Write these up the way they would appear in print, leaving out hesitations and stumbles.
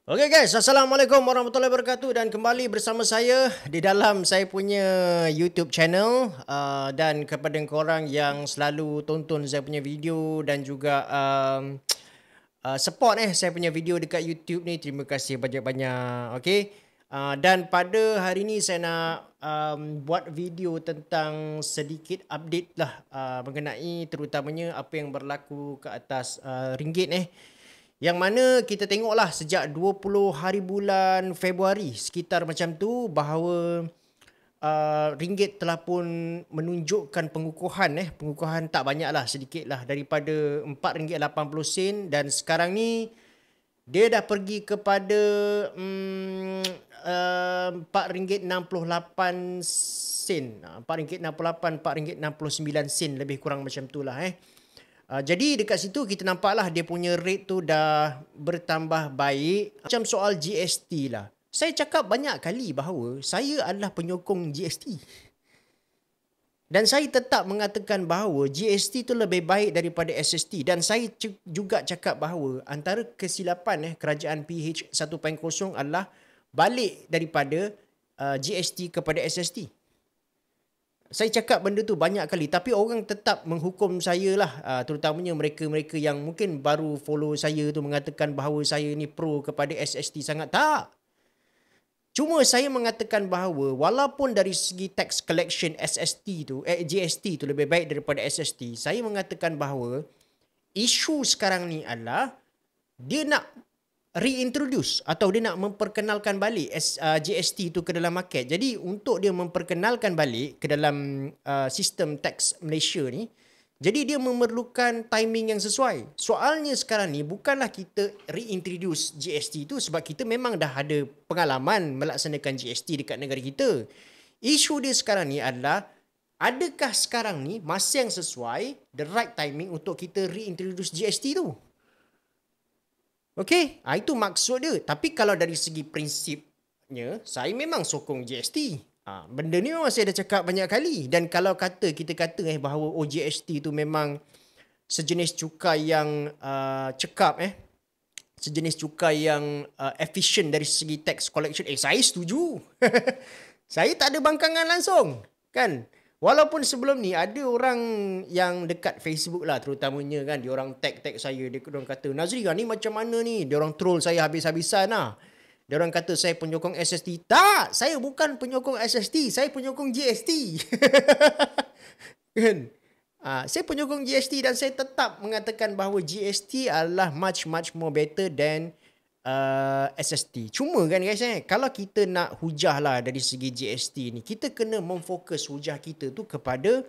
Okey guys, Assalamualaikum warahmatullahi wabarakatuh dan kembali bersama saya di dalam saya punya YouTube channel dan kepada korang yang selalu tonton saya punya video dan juga support saya punya video dekat YouTube ni. Terima kasih banyak-banyak. Okey. Dan pada hari ni saya nak buat video tentang sedikit update lah mengenai terutamanya apa yang berlaku ke atas ringgit yang mana kita tengoklah sejak 20 hari bulan Februari sekitar macam tu bahawa ringgit telah pun menunjukkan pengukuhan tak banyaklah, sedikitlah daripada RM4.80 dan sekarang ni dia dah pergi kepada RM4.68. RM4.68, RM4.69 lebih kurang macam tu lah jadi dekat situ kita nampaklah dia punya rate tu dah bertambah baik. Macam soal GST lah. Saya cakap banyak kali bahawa saya adalah penyokong GST. Dan saya tetap mengatakan bahawa GST tu lebih baik daripada SST. Dan saya juga cakap bahawa antara kesilapan kerajaan PH 1.0 adalah balik daripada GST kepada SST. Saya cakap benda tu banyak kali tapi orang tetap menghukum saya lah, terutamanya mereka-mereka yang mungkin baru follow saya tu mengatakan bahawa saya ni pro kepada SST sangat. Tak. Cuma saya mengatakan bahawa walaupun dari segi tax collection GST tu lebih baik daripada SST, saya mengatakan bahawa isu sekarang ni adalah dia nak reintroduce atau dia nak memperkenalkan balik GST tu ke dalam market. Jadi untuk dia memperkenalkan balik ke dalam sistem tax Malaysia ni, jadi dia memerlukan timing yang sesuai. Soalnya sekarang ni bukanlah kita reintroduce GST tu sebab kita memang dah ada pengalaman melaksanakan GST dekat negara kita. Isu dia sekarang ni adalah adakah sekarang ni masa yang sesuai, the right timing untuk kita reintroduce GST tu. Okey, itu maksud dia. Tapi kalau dari segi prinsipnya, saya memang sokong GST. Benda ni memang saya dah cakap banyak kali. Dan kalau kita kata bahawa GST tu memang sejenis cukai yang cekap, sejenis cukai yang efisien dari segi tax collection, saya setuju. Saya tak ada bangkangan langsung, kan? Walaupun sebelum ni ada orang yang dekat Facebook lah terutamanya kan, dia orang tag saya, dia orang kata Nazri ni macam mana ni, dia orang troll saya habis-habisan lah. Dia orang kata saya penyokong SST. Tak, saya bukan penyokong SST, saya penyokong GST. Kan? Saya penyokong GST dan saya tetap mengatakan bahawa GST adalah much more better than SST. Cuma kan guys, kalau kita nak hujah lah dari segi GST ni, kita kena memfokus hujah kita tu kepada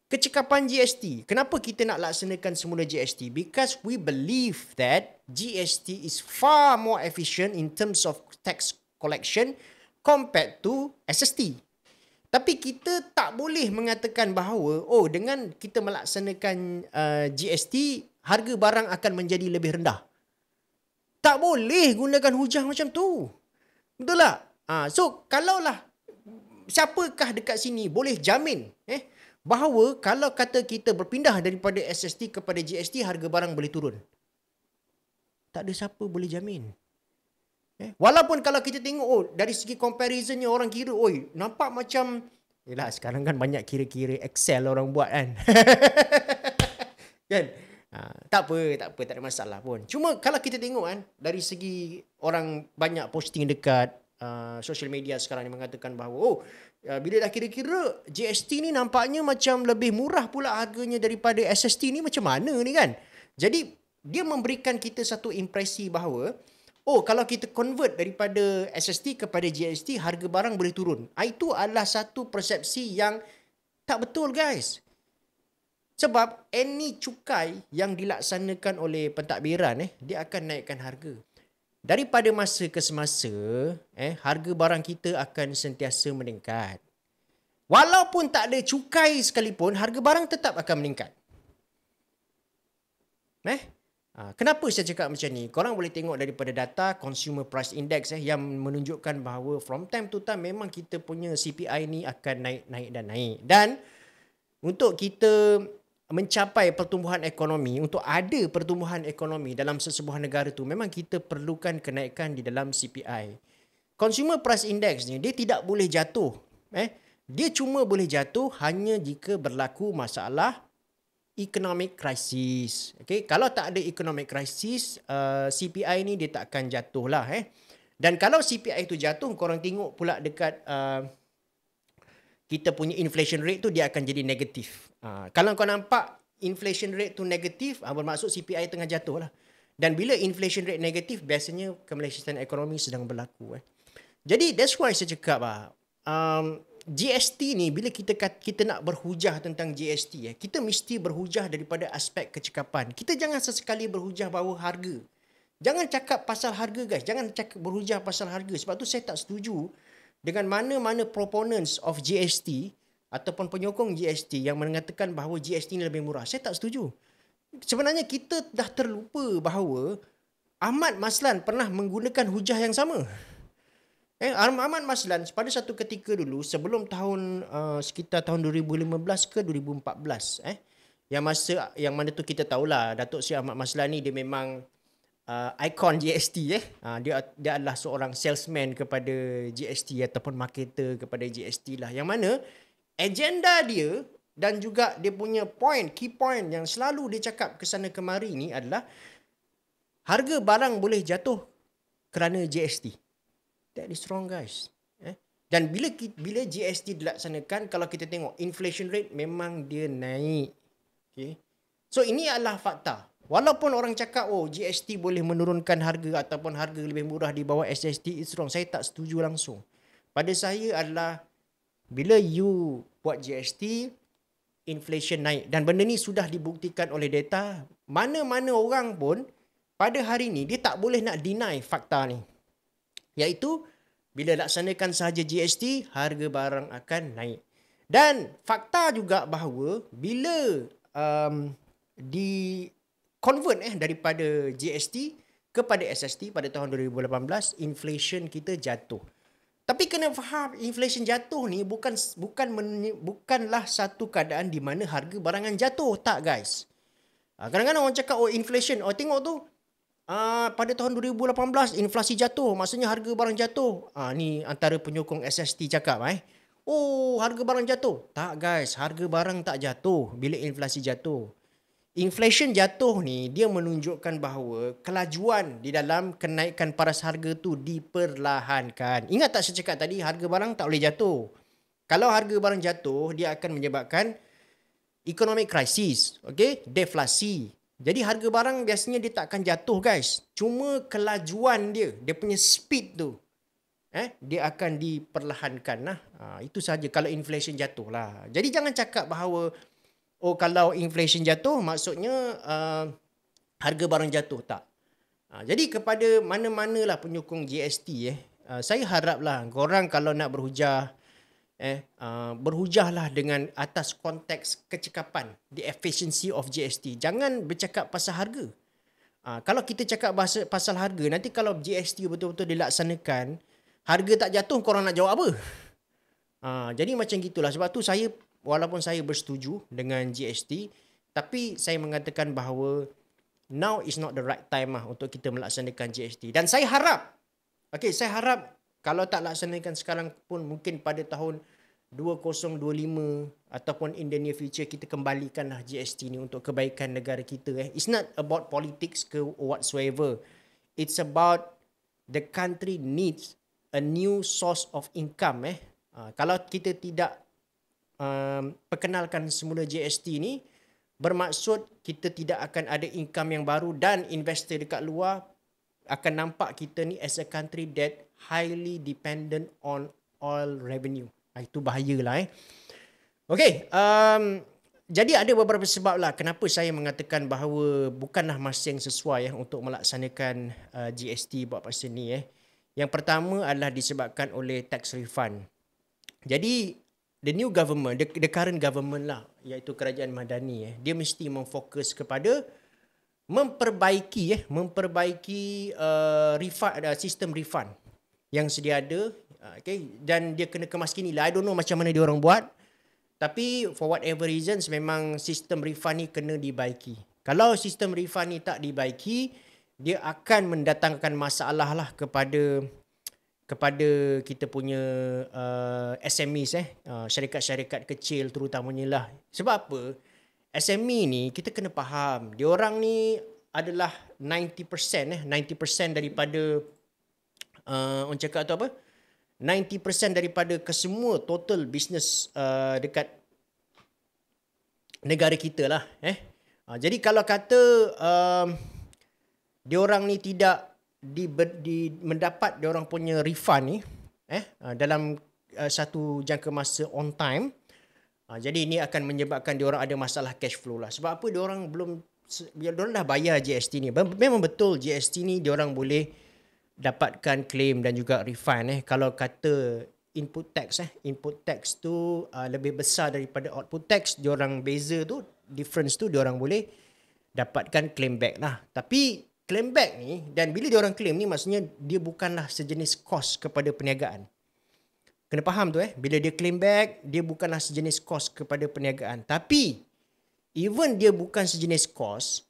kecekapan GST. Kenapa kita nak laksanakan semula GST? Because we believe that GST is far more efficient in terms of tax collection compared to SST. Tapi kita tak boleh mengatakan bahawa dengan kita melaksanakan GST, harga barang akan menjadi lebih rendah. Tak boleh gunakan hujah macam tu. Betul tak? So, kalaulah siapakah dekat sini boleh jamin bahawa kalau kata kita berpindah daripada SST kepada GST, harga barang boleh turun? Tak ada siapa boleh jamin. Walaupun kalau kita tengok dari segi comparisonnya orang kira, nampak macam, yelah sekarang kan banyak kira-kira Excel orang buat kan. Kan? Tak apa, tak ada masalah pun. Cuma kalau kita tengok kan, dari segi orang banyak posting dekat social media sekarang ni mengatakan bahawa bila dah kira-kira GST ni nampaknya macam lebih murah pula harganya daripada SST ni, macam mana ni kan. Jadi dia memberikan kita satu impresi bahawa kalau kita convert daripada SST kepada GST, harga barang boleh turun. Itu adalah satu persepsi yang tak betul guys. Sebab any cukai yang dilaksanakan oleh pentadbiran dia akan naikkan harga. Daripada masa ke semasa, harga barang kita akan sentiasa meningkat. Walaupun tak ada cukai sekalipun, harga barang tetap akan meningkat. Kenapa saya cakap macam ni? Korang boleh tengok daripada data Consumer Price Index yang menunjukkan bahawa from time to time memang kita punya CPI ni akan naik. Dan untuk kita mencapai pertumbuhan ekonomi, untuk ada pertumbuhan ekonomi dalam sesebuah negara tu, memang kita perlukan kenaikan di dalam CPI. Consumer Price Index ni, dia tidak boleh jatuh. Dia cuma boleh jatuh hanya jika berlaku masalah economic crisis. Okay? Kalau tak ada economic crisis, CPI ni dia tak akan jatuh lah. Dan kalau CPI tu jatuh, korang tengok pula dekat kita punya inflation rate tu, dia akan jadi negatif. Kalau kau nampak inflation rate tu negatif, bermaksud CPI tengah jatuh lah. Dan bila inflation rate negatif, biasanya kemelesatan ekonomi sedang berlaku. Jadi that's why saya cakap GST ni, bila kita nak berhujah tentang GST, kita mesti berhujah daripada aspek kecekapan. Kita jangan sesekali berhujah bahawa harga. Jangan cakap pasal harga, guys. Jangan berhujah pasal harga. Sebab tu saya tak setuju dengan mana-mana proponents of GST ataupun penyokong GST yang mengatakan bahawa GST ni lebih murah. Saya tak setuju. Sebenarnya kita dah terlupa bahawa Ahmad Maslan pernah menggunakan hujah yang sama. Ahmad Maslan pada satu ketika dulu, sebelum tahun sekitar tahun 2015 ke 2014, yang mana tu kita tahulah Datuk Seri Ahmad Maslan ni dia memang ikon GST. Dia adalah seorang salesman kepada GST ataupun marketer kepada GST lah, yang mana agenda dia dan juga dia punya key point yang selalu dia cakap kesana kemari ni adalah harga barang boleh jatuh kerana GST. That is wrong, guys. Dan bila GST dilaksanakan, kalau kita tengok inflation rate memang dia naik. Okay. So ini adalah fakta. Walaupun orang cakap GST boleh menurunkan harga ataupun harga lebih murah di bawah SST, it's wrong. Saya tak setuju langsung. Pada saya adalah bila you buat GST, inflation naik. Dan benda ni sudah dibuktikan oleh data. Mana-mana orang pun pada hari ni dia tak boleh nak deny fakta ni. Iaitu bila laksanakan sahaja GST, harga barang akan naik. Dan fakta juga bahawa bila di convert daripada GST kepada SST pada tahun 2018, inflation kita jatuh. Tapi kena faham, inflation jatuh ni bukanlah satu keadaan di mana harga barangan jatuh. Tak, guys. Kadang-kadang orang cakap inflation, tengok tu pada tahun 2018 inflasi jatuh, maksudnya harga barang jatuh. Ni antara penyokong SST cakap harga barang jatuh. Tak, guys, harga barang tak jatuh bila inflasi jatuh. Inflation jatuh ni dia menunjukkan bahawa kelajuan di dalam kenaikan paras harga tu diperlahankan. Ingat tak saya cakap tadi, harga barang tak boleh jatuh. Kalau harga barang jatuh, dia akan menyebabkan economic crisis, deflasi. Jadi harga barang biasanya dia tak akan jatuh, guys. Cuma kelajuan dia punya speed tu, dia akan diperlahankan lah. Itu saja kalau inflation jatuh lah. Jadi jangan cakap bahawa kalau inflation jatuh maksudnya harga barang jatuh. Tak. Jadi kepada mana-manalah penyokong GST, saya haraplah korang kalau nak berhujah, berhujahlah dengan atas konteks kecekapan, the efficiency of GST. Jangan bercakap pasal harga. Kalau kita cakap pasal harga, nanti kalau GST betul-betul dilaksanakan, harga tak jatuh, korang nak jawab apa? Jadi macam gitulah. Sebab tu walaupun saya bersetuju dengan GST, tapi saya mengatakan bahawa now is not the right time untuk kita melaksanakan GST. Dan saya harap, kalau tak laksanakan sekarang pun, mungkin pada tahun 2025 ataupun in the near future, kita kembalikanlah GST ni untuk kebaikan negara kita. It's not about politics ke whatsoever. It's about the country needs a new source of income. Kalau kita tidak perkenalkan semula GST ni, bermaksud kita tidak akan ada income yang baru dan investor dekat luar akan nampak kita ni as a country that highly dependent on oil revenue. Itu bahayalah. Jadi ada beberapa sebab lah kenapa saya mengatakan bahawa bukanlah masa yang sesuai untuk melaksanakan GST buat masa ni. Yang pertama adalah disebabkan oleh tax refund. Jadi the new government, the current government lah, iaitu kerajaan Madani, dia mesti memfokus kepada memperbaiki sistem refund yang sedia ada, dan dia kena kemaskini lah. I don't know macam mana dia orang buat, Tapi for whatever reasons memang sistem refund ni kena dibaiki. Kalau sistem refund ni tak dibaiki, dia akan mendatangkan masalah lah kepada kita punya SMEs syarikat-syarikat kecil terutamanya lah. Sebab apa? SME ni kita kena faham, diorang ni adalah 90% daripada orang cakap tu apa? 90% daripada kesemua total business dekat negara kita lah. Jadi kalau kata diorang ni tidak mendapat diorang punya refund ni dalam satu jangka masa on time, jadi ini akan menyebabkan diorang ada masalah cash flow lah. Sebab apa? Diorang dah bayar GST ni. Memang betul GST ni diorang boleh dapatkan claim dan juga refund kalau kata input tax tu lebih besar daripada output tax, diorang beza tu, difference tu diorang boleh dapatkan claim back lah. Tapi claim back ni, dan bila diorang claim ni maksudnya dia bukanlah sejenis kos kepada perniagaan. Kena faham tu bila dia claim back, dia bukanlah sejenis kos kepada perniagaan. Tapi even dia bukan sejenis kos,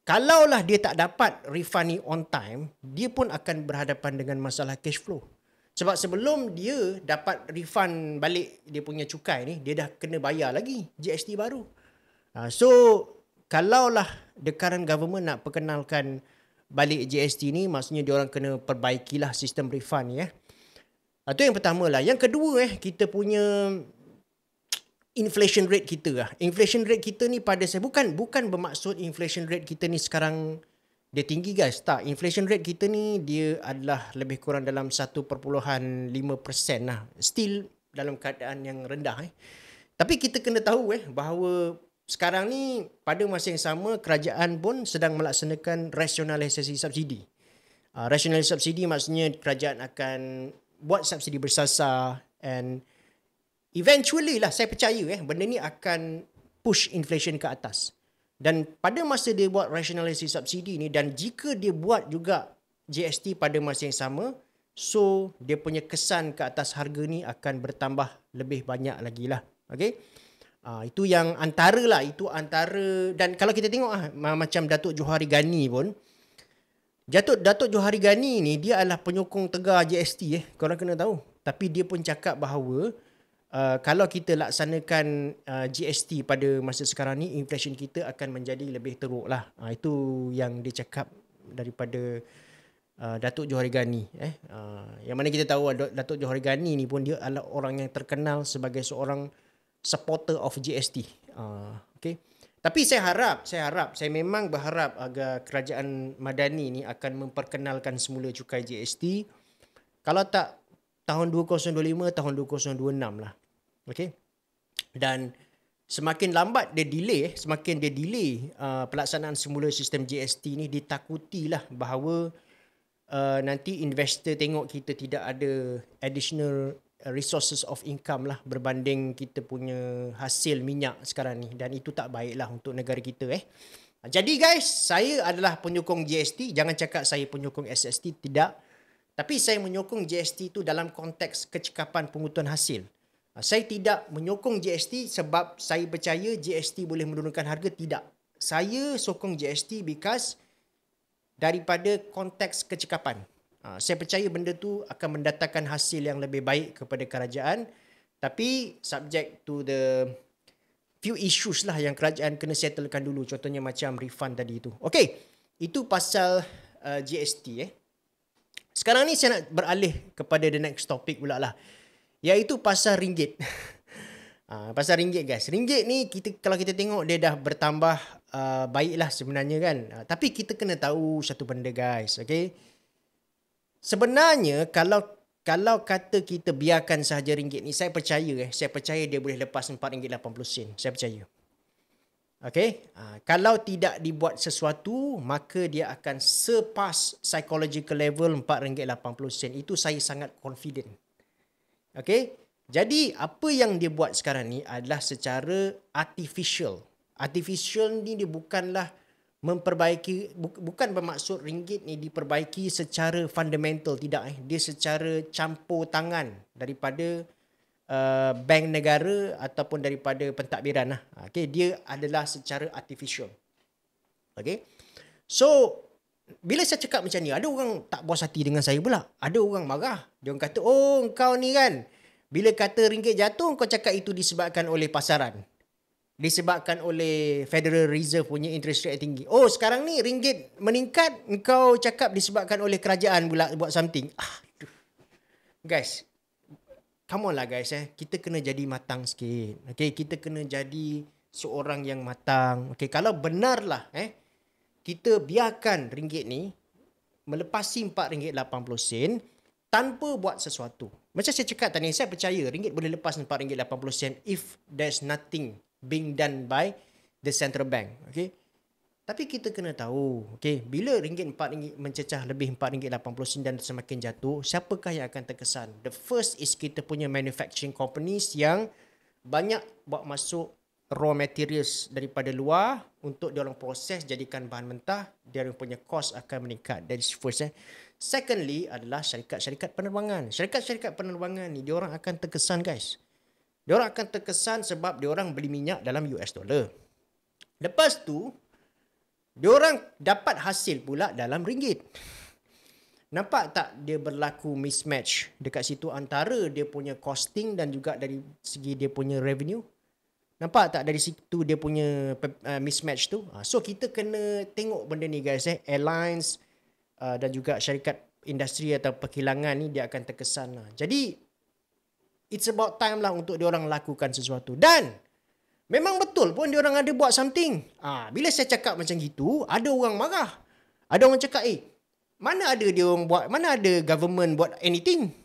kalaulah dia tak dapat refund ni on time, dia pun akan berhadapan dengan masalah cash flow. Sebab sebelum dia dapat refund balik dia punya cukai ni, dia dah kena bayar lagi GST baru. So, kalaulah the current government nak perkenalkan balik GST ni, maksudnya diorang kena perbaikilah sistem refund ni. Itu yang pertama lah. Yang kedua kita punya inflation rate kita lah. Inflation rate kita ni pada saya bukan bermaksud inflation rate kita ni sekarang dia tinggi guys. Tak, inflation rate kita ni dia adalah lebih kurang dalam 1.5% lah. Still dalam keadaan yang rendah. Tapi kita kena tahu bahawa sekarang ni pada masa yang sama kerajaan pun sedang melaksanakan rasionalisasi subsidi. Rasionalisasi subsidi maksudnya kerajaan akan buat subsidi bersasar, and eventually lah saya percaya benda ni akan push inflation ke atas. Dan pada masa dia buat rationalisasi subsidi ni, dan jika dia buat juga GST pada masa yang sama, so dia punya kesan ke atas harga ni akan bertambah lebih banyak lagi lah. Okay? Itu yang antara lah, dan kalau kita tengok macam Datuk Johari Ghani pun, Datuk Johari Ghani ni dia adalah penyokong tegar GST korang kena tahu. Tapi dia pun cakap bahawa kalau kita laksanakan GST pada masa sekarang ni, inflation kita akan menjadi lebih teruk lah. Itu yang dia cakap daripada Datuk Johari Ghani. Yang mana kita tahu Datuk Johari Ghani ni pun dia adalah orang yang terkenal sebagai seorang supporter of GST. Okay. Tapi saya memang berharap agar kerajaan Madani ni akan memperkenalkan semula cukai GST. Kalau tak tahun 2025, tahun 2026 lah. Okay. Dan semakin lambat dia delay, pelaksanaan semula sistem GST ni, ditakutilah bahawa nanti investor tengok kita tidak ada additional resources of income lah berbanding kita punya hasil minyak sekarang ni, dan itu tak baiklah untuk negara kita. Jadi guys, saya adalah penyokong GST. Jangan cakap saya penyokong SST, tidak. Tapi saya menyokong GST tu dalam konteks kecekapan pengutuan hasil. Saya tidak menyokong GST sebab saya percaya GST boleh menurunkan harga, tidak. Saya sokong GST because daripada konteks kecekapan. Saya percaya benda tu akan mendatangkan hasil yang lebih baik kepada kerajaan, tapi subject to the few issues lah yang kerajaan kena settlekan dulu, contohnya macam refund tadi tu. Okay, itu pasal GST. Sekarang ni saya nak beralih kepada the next topic pula lah, iaitu pasal ringgit. Pasal ringgit guys. Ringgit ni kalau kita tengok dia dah bertambah baiklah sebenarnya kan. Tapi kita kena tahu satu benda guys, okay? Sebenarnya kalau kata kita biarkan sahaja ringgit ni, saya percaya dia boleh lepas RM4.80. Saya percaya. Okay? Kalau tidak dibuat sesuatu, maka dia akan surpass psychological level RM4.80. Itu saya sangat confident. Okay? Jadi apa yang dia buat sekarang ni adalah secara artificial. Artificial ni dia bukanlah memperbaiki, bukan bermaksud ringgit ni diperbaiki secara fundamental, tidak. Dia secara campur tangan daripada bank negara ataupun daripada pentadbiran lah. Okay, dia adalah secara artificial. Okay. So, bila saya cakap macam ni, ada orang tak puas hati dengan saya pula. Ada orang marah. Dia orang kata, oh kau ni kan, bila kata ringgit jatuh, kau cakap itu disebabkan oleh pasaran. Disebabkan oleh Federal Reserve punya interest rate tinggi. Oh, sekarang ni ringgit meningkat, kau cakap disebabkan oleh kerajaan pula buat something. Aduh. Guys, come on lah guys. Kita kena jadi matang sikit. Okay, kita kena jadi seorang yang matang. Okay, kalau benar lah kita biarkan ringgit ni melepasi RM4.80 tanpa buat sesuatu. Macam saya cakap tadi, saya percaya ringgit boleh lepas RM4.80 if there's nothing being done by the central bank. Okay? Tapi kita kena tahu, okay, bila ringgit RM4 mencecah lebih RM4.80 dan semakin jatuh, siapakah yang akan terkesan? The first is kita punya manufacturing companies yang banyak buat masuk raw materials daripada luar untuk diorang proses jadikan bahan mentah, diorang punya cost akan meningkat. That is first. Secondly adalah syarikat-syarikat penerbangan. Syarikat-syarikat penerbangan ni diorang akan terkesan guys. Diorang akan terkesan sebab diorang beli minyak dalam US dollar. Lepas tu diorang dapat hasil pula dalam ringgit. Nampak tak dia berlaku mismatch dekat situ antara dia punya costing dan juga dari segi dia punya revenue? Nampak tak dari situ dia punya mismatch tu? So kita kena tengok benda ni guys. Airlines dan juga syarikat industri atau perkilangan ni dia akan terkesan lah. Jadi it's about time lah untuk diorang lakukan sesuatu. Dan memang betul pun diorang ada buat something. Bila saya cakap macam gitu, ada orang marah. Ada orang cakap, mana ada dia orang buat, mana ada government buat anything?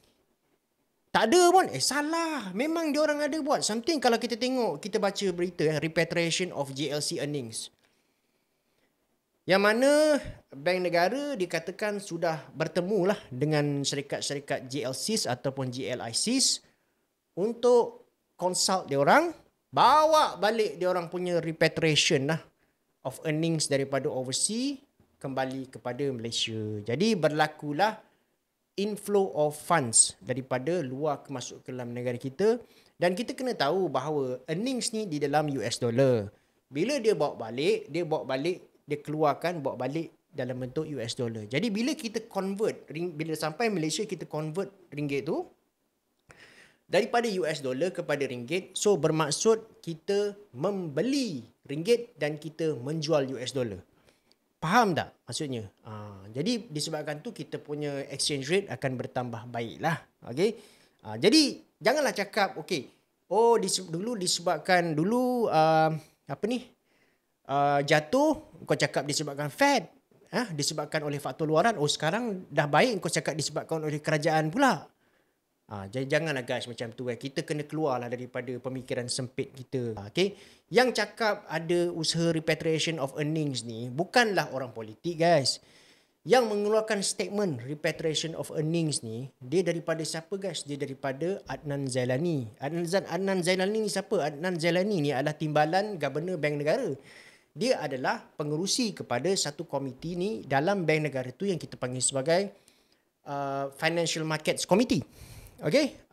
Tak ada pun. Salah. Memang diorang ada buat something. Kalau kita tengok, kita baca berita repatriation of GLC earnings. Yang mana bank negara dikatakan sudah bertemu lah dengan syarikat-syarikat GLCs ataupun GLICs untuk consult diorang, bawa balik diorang punya repatriation lah of earnings daripada overseas kembali kepada Malaysia. Jadi berlakulah inflow of funds daripada luar masuk ke dalam negara kita, dan kita kena tahu bahawa earnings ni di dalam US dollar. Bila dia bawa balik, dia keluarkan bawa balik dalam bentuk US dollar. Jadi bila kita convert, bila sampai Malaysia kita convert ringgit tu daripada US dollar kepada ringgit, so bermaksud kita membeli ringgit dan kita menjual US dollar. Faham tak maksudnya? Jadi disebabkan tu kita punya exchange rate akan bertambah baiklah. Okay? Jadi janganlah cakap dulu disebabkan dulu jatuh kau cakap disebabkan Fed, disebabkan oleh faktor luaran. Sekarang dah baik kau cakap disebabkan oleh kerajaan pula. Jadi janganlah guys macam tu. Kita kena keluarlah daripada pemikiran sempit kita. Okay? Yang cakap ada usaha repatriation of earnings ni bukanlah orang politik guys. Yang mengeluarkan statement repatriation of earnings ni, dia daripada siapa guys? Dia daripada Adnan Zailani. Adnan Zailani ni siapa? Adnan Zailani ni adalah timbalan Governor Bank Negara. Dia adalah pengerusi kepada satu komiti ni dalam Bank Negara tu yang kita panggil sebagai Financial Markets Committee. Okay?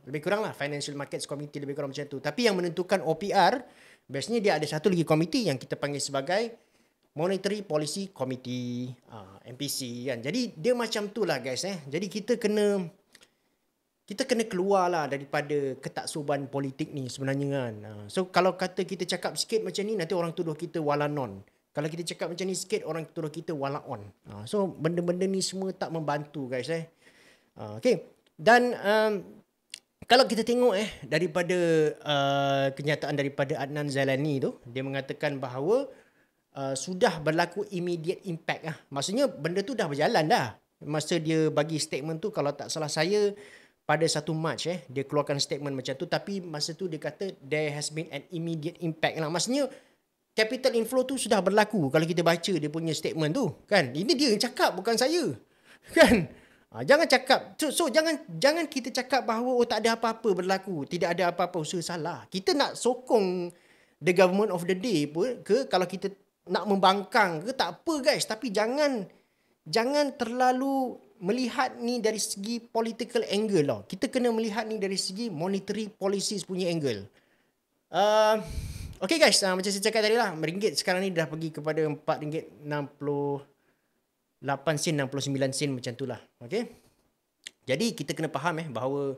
Lebih kurang lah Financial Markets Committee, lebih kurang macam tu. Tapi yang menentukan OPR, biasanya dia ada satu lagi komiti yang kita panggil sebagai Monetary Policy Committee, MPC kan. Jadi dia macam tu lah guys. Jadi kita kena keluar lah daripada ketaksuban politik ni sebenarnya kan. So kalau kata kita cakap sikit macam ni, nanti orang tuduh kita walanon. Kalau kita cakap macam ni sikit, orang tuduh kita walaon. So benda-benda ni semua tak membantu guys. Okay. Dan kalau kita tengok daripada kenyataan daripada Adnan Zailani tu, dia mengatakan bahawa sudah berlaku immediate impact lah. Maksudnya benda tu dah berjalan dah. Masa dia bagi statement tu, kalau tak salah saya pada 1 Mac dia keluarkan statement macam tu, tapi masa tu dia kata there has been an immediate impact lah. Maksudnya capital inflow tu sudah berlaku kalau kita baca dia punya statement tu kan. Ini dia yang cakap, bukan saya. Kan? Jangan cakap so jangan kita cakap bahawa tak ada apa-apa berlaku, tidak ada apa-apa usaha. Salah. Kita nak sokong the government of the day pun ke, kalau kita nak membangkang ke tak apa guys, tapi jangan terlalu melihat ni dari segi political angle tau. Kita kena melihat ni dari segi monetary policies punya angle. Okay guys, macam saya cakap tadi lah, ringgit sekarang ni dah pergi kepada RM4.68 69 macam tu lah. Okay. Jadi kita kena faham bahawa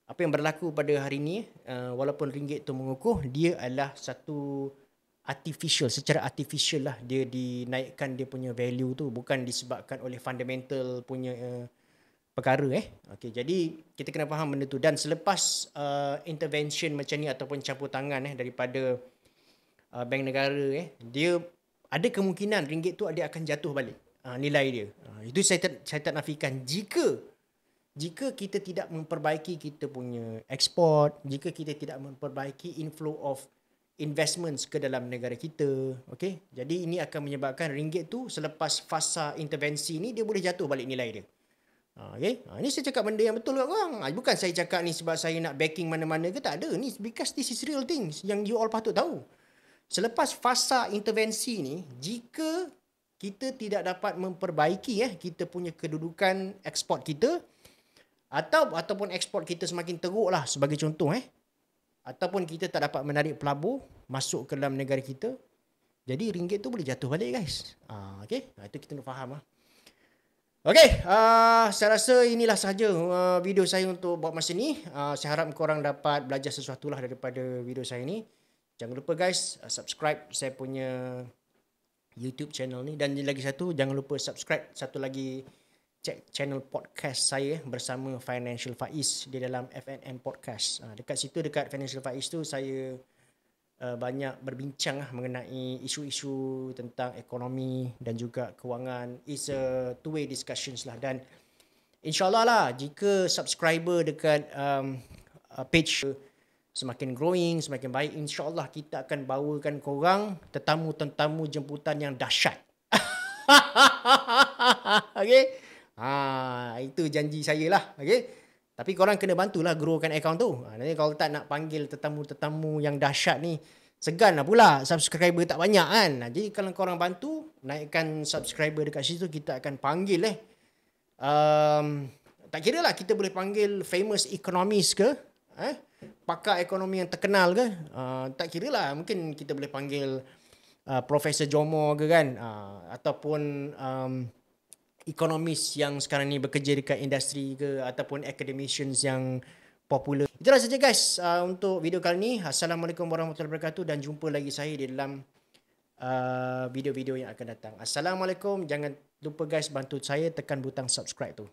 apa yang berlaku pada hari ni, walaupun ringgit tu mengukuh, dia adalah satu artificial, secara artificial lah dia dinaikkan dia punya value tu, bukan disebabkan oleh fundamental punya perkara Okay, jadi kita kena faham benda tu. Dan selepas intervention macam ni ataupun campur tangan daripada bank negara dia ada kemungkinan ringgit tu dia akan jatuh balik nilai dia. Itu saya tak nafikan jika kita tidak memperbaiki kita punya ekspor, jika kita tidak memperbaiki inflow of investments ke dalam negara kita. Okay? Jadi ini akan menyebabkan ringgit tu selepas fasa intervensi ni dia boleh jatuh balik nilai dia. Okay? Ini saya cakap benda yang betul kat korang. Bukan saya cakap ni sebab saya nak backing mana-mana ke, tak ada. Ni because this is real things yang you all patut tahu. Selepas fasa intervensi ni, jika kita tidak dapat memperbaiki kita punya kedudukan ekspor kita, ataupun ekspor kita semakin teruk lah sebagai contoh ataupun kita tak dapat menarik pelabur masuk ke dalam negara kita, jadi ringgit tu boleh jatuh balik guys. Okay, itu kita nak faham Okay, saya rasa inilah sahaja video saya untuk buat masa ni. Saya harap korang dapat belajar sesuatu lah daripada video saya ni. Jangan lupa guys, subscribe saya punya YouTube channel ni. Dan lagi satu, jangan lupa subscribe satu lagi channel podcast saya bersama Financial Faiz di dalam FNM Podcast. Dekat situ, dekat Financial Faiz tu, saya banyak berbincang mengenai isu-isu tentang ekonomi dan juga kewangan. It's a two-way discussions lah. Dan insyaAllah lah, jika subscriber dekat page semakin growing, semakin baik, insyaAllah kita akan bawakan korang tetamu-tetamu jemputan yang dahsyat. Okay? Itu janji saya lah. Okay? Tapi korang kena bantulah growkan account tu. Nanti kalau tak nak panggil tetamu-tetamu yang dahsyat ni, segan lah pula subscriber tak banyak kan. Jadi kalau korang bantu naikkan subscriber dekat situ, kita akan panggil tak kira lah kita boleh panggil famous economist ke, pakar ekonomi yang terkenal ke, tak kira lah, mungkin kita boleh panggil Profesor Jomo ke kan, ataupun ekonomis yang sekarang ni bekerja dekat industri ke, ataupun academicians yang popular. Itulah saja guys untuk video kali ni. Assalamualaikum warahmatullahi wabarakatuh dan jumpa lagi saya di dalam video-video yang akan datang. Assalamualaikum. Jangan lupa guys bantu saya tekan butang subscribe tu.